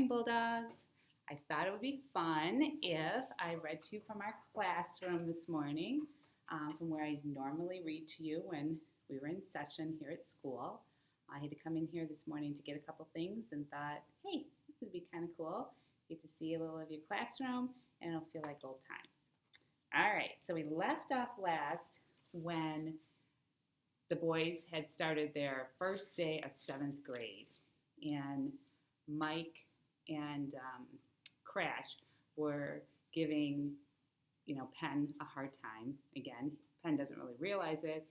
Bulldogs. I thought it would be fun if I read to you from our classroom this morning, from where I normally read to you when we were in session here at school. I had to come in here this morning to get a couple things and thought, hey, this would be kind of cool. Get to see a little of your classroom and it'll feel like old times. All right, so we left off last when the boys had started their first day of seventh grade, and Mike and Crash were giving, Penn a hard time. Again, Penn doesn't really realize it,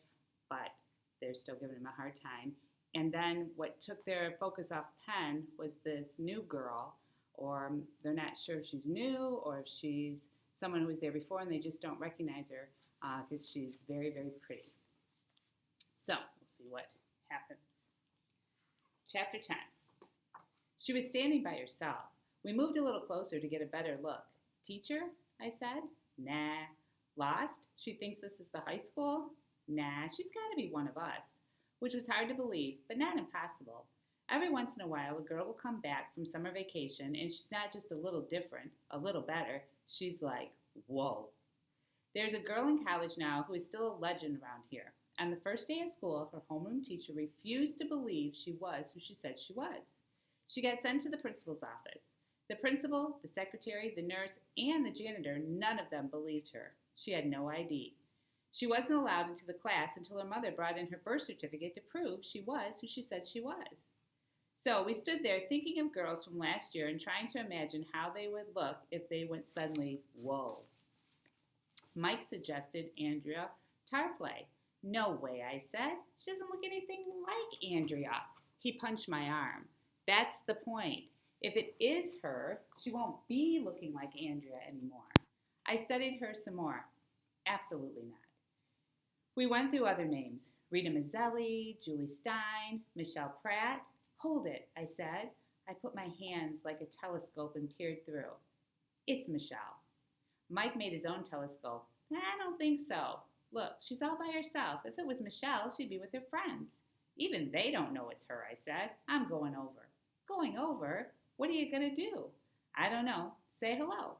but they're still giving him a hard time. And then what took their focus off Penn was this new girl, or they're not sure if she's new or if she's someone who was there before and they just don't recognize her because she's very, very pretty. So we'll see what happens. Chapter 10. She was standing by herself. We moved a little closer to get a better look. Teacher? I said. Nah. Lost? She thinks this is the high school? Nah, she's got to be one of us. Which was hard to believe, but not impossible. Every once in a while, a girl will come back from summer vacation, and she's not just a little different, a little better. She's like, whoa. There's a girl in college now who is still a legend around here. On the first day of school, her homeroom teacher refused to believe she was who she said she was. She got sent to the principal's office. The principal, the secretary, the nurse, and the janitor, none of them believed her. She had no ID. She wasn't allowed into the class until her mother brought in her birth certificate to prove she was who she said she was. So we stood there thinking of girls from last year and trying to imagine how they would look if they went suddenly, whoa. Mike suggested Andrea Tarplay. No way, I said. She doesn't look anything like Andrea. He punched my arm. That's the point. If it is her, she won't be looking like Andrea anymore. I studied her some more. Absolutely not. We went through other names. Rita Mazzelli, Julie Stein, Michelle Pratt. Hold it, I said. I put my hands like a telescope and peered through. It's Michelle. Mike made his own telescope. I don't think so. Look, she's all by herself. If it was Michelle, she'd be with her friends. Even they don't know it's her, I said. I'm going over. Going over? What are you going to do? I don't know. Say hello.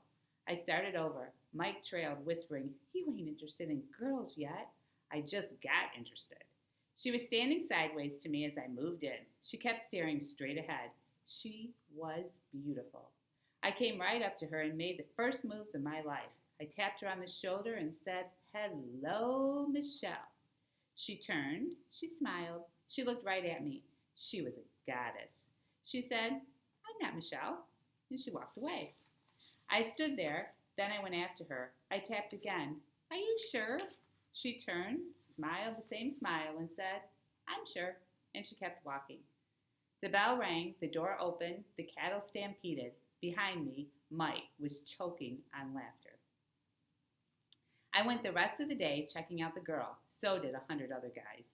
I started over. Mike trailed, whispering, You ain't interested in girls yet. I just got interested. She was standing sideways to me as I moved in. She kept staring straight ahead. She was beautiful. I came right up to her and made the first moves of my life. I tapped her on the shoulder and said, Hello, Michelle. She turned. She smiled. She looked right at me. She was a goddess. She said, I'm not Michelle. And she walked away. I stood there. Then I went after her. I tapped again. Are you sure? She turned, smiled the same smile, and said, I'm sure. And she kept walking. The bell rang. The door opened. The cattle stampeded. Behind me, Mike was choking on laughter. I went the rest of the day checking out the girl. So did 100 other guys.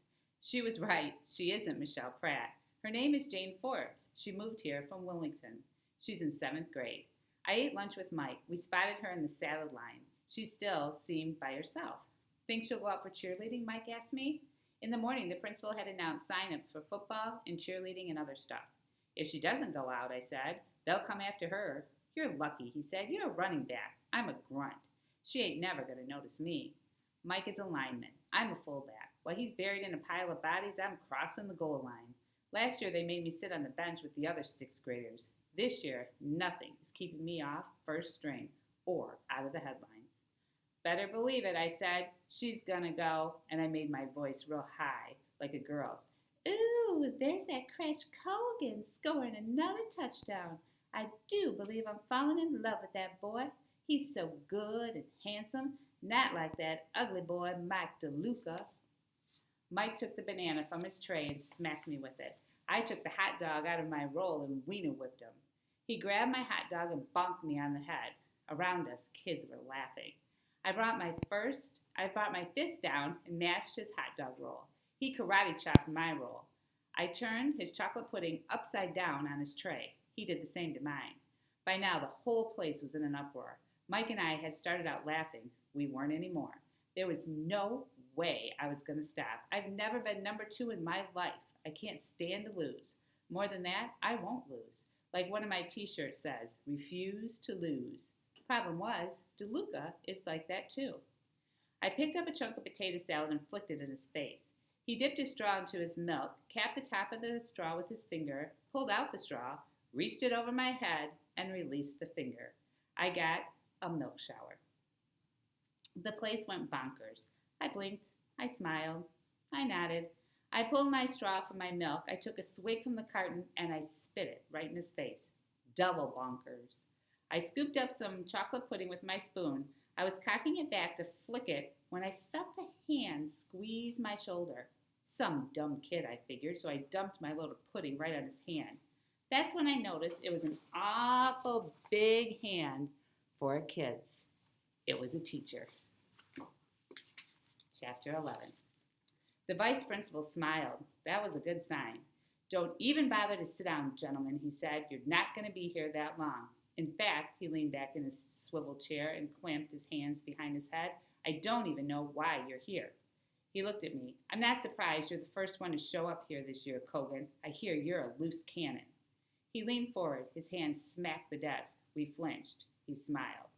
She was right. She isn't Michelle Pratt. Her name is Jane Forbes. She moved here from Wilmington. She's in 7th grade. I ate lunch with Mike. We spotted her in the salad line. She still seemed by herself. Think she'll go out for cheerleading, Mike asked me. In the morning, the principal had announced sign-ups for football and cheerleading and other stuff. If she doesn't go out, I said, they'll come after her. You're lucky, he said. You're a running back. I'm a grunt. She ain't never going to notice me. Mike is a lineman. I'm a fullback. While he's buried in a pile of bodies, I'm crossing the goal line. Last year, they made me sit on the bench with the other 6th graders. This year, nothing is keeping me off first string or out of the headlines. Better believe it, I said. She's gonna go, and I made my voice real high, like a girl's. Ooh, there's that Crash Colgan scoring another touchdown. I do believe I'm falling in love with that boy. He's so good and handsome, not like that ugly boy Mike DeLuca. Mike took the banana from his tray and smacked me with it. I took the hot dog out of my roll and wiener whipped him. He grabbed my hot dog and bonked me on the head. Around us, kids were laughing. I brought my fist down and mashed his hot dog roll. He karate chopped my roll. I turned his chocolate pudding upside down on his tray. He did the same to mine. By now, the whole place was in an uproar. Mike and I had started out laughing. We weren't anymore. There was no way I was going to stop. I've never been number 2 in my life. I can't stand to lose. More than that, I won't lose. Like one of my t-shirts says, refuse to lose. Problem was, DeLuca is like that too. I picked up a chunk of potato salad and flicked it in his face. He dipped his straw into his milk, capped the top of the straw with his finger, pulled out the straw, reached it over my head, and released the finger. I got a milk shower. The place went bonkers. I blinked. I smiled. I nodded. I pulled my straw from my milk. I took a swig from the carton and I spit it right in his face. Double bonkers. I scooped up some chocolate pudding with my spoon. I was cocking it back to flick it when I felt a hand squeeze my shoulder. Some dumb kid, I figured, so I dumped my load of pudding right on his hand. That's when I noticed it was an awful big hand for kids. It was a teacher. Chapter 11. The vice principal smiled. That was a good sign. Don't even bother to sit down, gentlemen, he said. You're not going to be here that long. In fact, he leaned back in his swivel chair and clamped his hands behind his head. I don't even know why you're here. He looked at me. I'm not surprised you're the first one to show up here this year, Kogan. I hear you're a loose cannon. He leaned forward. His hand smacked the desk. We flinched. He smiled.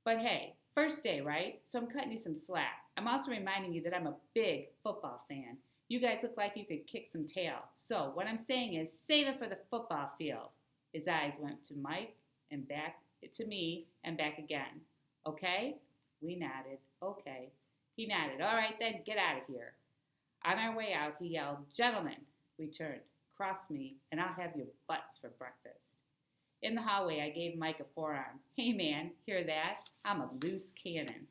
But hey, first day, right? So I'm cutting you some slack. I'm also reminding you that I'm a big football fan. You guys look like you could kick some tail. So what I'm saying is save it for the football field. His eyes went to Mike and back to me and back again. Okay? We nodded. Okay. He nodded. All right then, get out of here. On our way out, he yelled, Gentlemen. We turned. Cross me, and I'll have your butts for breakfast. In the hallway, I gave Mike a forearm. Hey man, hear that? I'm a loose cannon.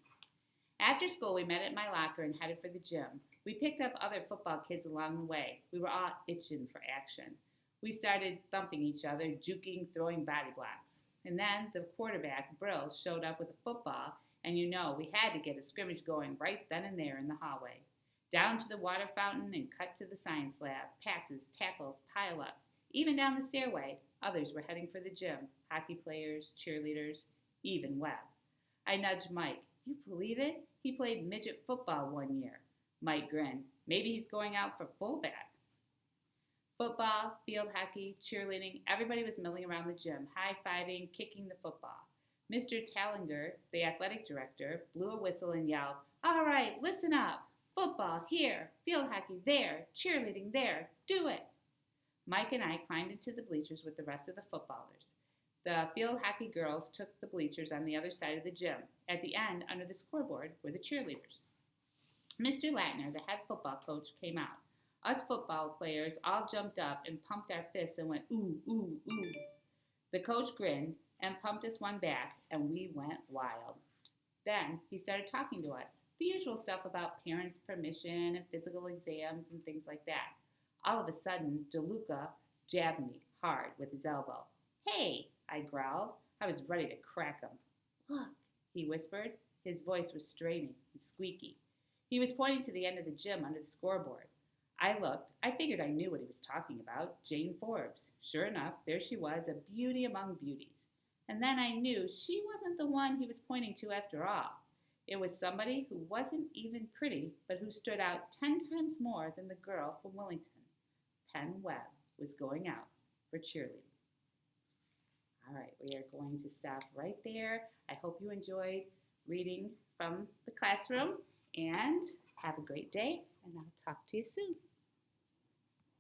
After school, we met at my locker and headed for the gym. We picked up other football kids along the way. We were all itching for action. We started thumping each other, juking, throwing body blocks. And then the quarterback, Brill, showed up with a football, and you know we had to get a scrimmage going right then and there in the hallway. Down to the water fountain and cut to the science lab, passes, tackles, pile-ups. Even down the stairway, others were heading for the gym, hockey players, cheerleaders, even Webb. I nudged Mike. You believe it? He played midget football one year. Mike grinned. Maybe he's going out for fullback. Football, field hockey, cheerleading, everybody was milling around the gym, high-fiving, kicking the football. Mr. Tallinger, the athletic director, blew a whistle and yelled, All right, listen up. Football here, field hockey there, cheerleading there. Do it. Mike and I climbed into the bleachers with the rest of the footballers. The field hockey girls took the bleachers on the other side of the gym. At the end, under the scoreboard, were the cheerleaders. Mr. Latner, the head football coach, came out. Us football players all jumped up and pumped our fists and went, ooh, ooh, ooh. The coach grinned and pumped us one back, and we went wild. Then he started talking to us, the usual stuff about parents' permission and physical exams and things like that. All of a sudden, DeLuca jabbed me hard with his elbow. Hey, I growled. I was ready to crack him. Look, he whispered. His voice was straining and squeaky. He was pointing to the end of the gym under the scoreboard. I looked. I figured I knew what he was talking about. Jane Forbes. Sure enough, there she was, a beauty among beauties. And then I knew she wasn't the one he was pointing to after all. It was somebody who wasn't even pretty, but who stood out 10 times more than the girl from Wellington. Penn Webb was going out for cheerleading. All right, we are going to stop right there. I hope you enjoyed reading from the classroom, and have a great day, and I'll talk to you soon.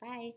Bye.